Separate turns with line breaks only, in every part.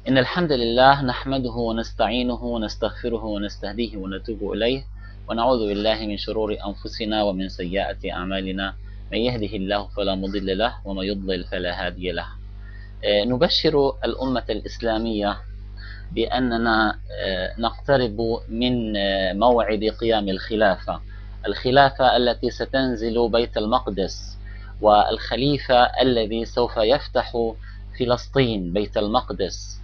إن الحمد لله نحمده ونستعينه ونستغفره ونستهديه ونتوب إليه، ونعوذ بالله من شرور أنفسنا ومن سيئات أعمالنا. من يهده الله فلا مضل له ومن يضلل فلا هادي له. نبشر الأمة الإسلامية بأننا نقترب من موعد قيام الخلافة التي ستنزل بيت المقدس، والخليفة الذي سوف يفتح فلسطين بيت المقدس.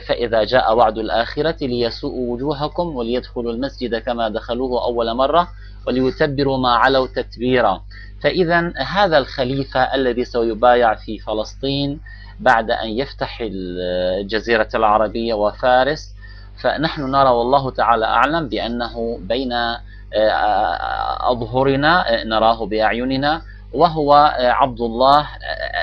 فإذا جاء وعد الآخرة ليسوءوا وجوهكم وليدخلوا المسجد كما دخلوه أول مرة وليتبروا ما علوا تتبيرا. فإذا هذا الخليفة الذي سيبايع في فلسطين بعد أن يفتح الجزيرة العربية وفارس، فنحن نرى والله تعالى أعلم بأنه بين أظهرنا نراه بأعيننا، وهو عبد الله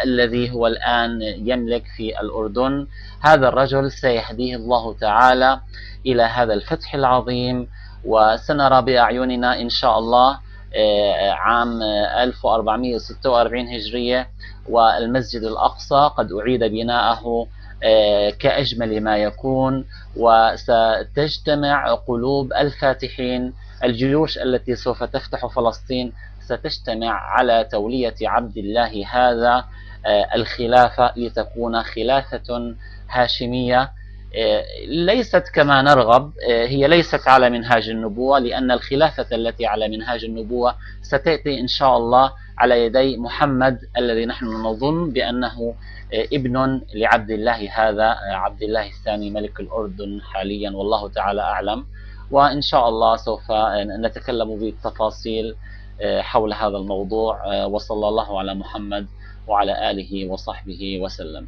الذي هو الآن يملك في الأردن. هذا الرجل سيهديه الله تعالى إلى هذا الفتح العظيم، وسنرى بأعيننا إن شاء الله عام 1446 هجرية والمسجد الأقصى قد أعيد بناءه كأجمل ما يكون، وستجتمع قلوب الفاتحين. الجيوش التي سوف تفتح فلسطين ستجتمع على تولية عبد الله هذا الخلافة لتكون خلافة هاشمية ليست كما نرغب. هي ليست على منهاج النبوة، لأن الخلافة التي على منهاج النبوة ستأتي إن شاء الله على يدي محمد الذي نحن نظن بأنه ابن لعبد الله هذا، عبد الله الثاني ملك الأردن حاليا، والله تعالى أعلم. وإن شاء الله سوف نتكلم بالتفاصيل حول هذا الموضوع، وصلى الله على محمد وعلى آله وصحبه وسلم.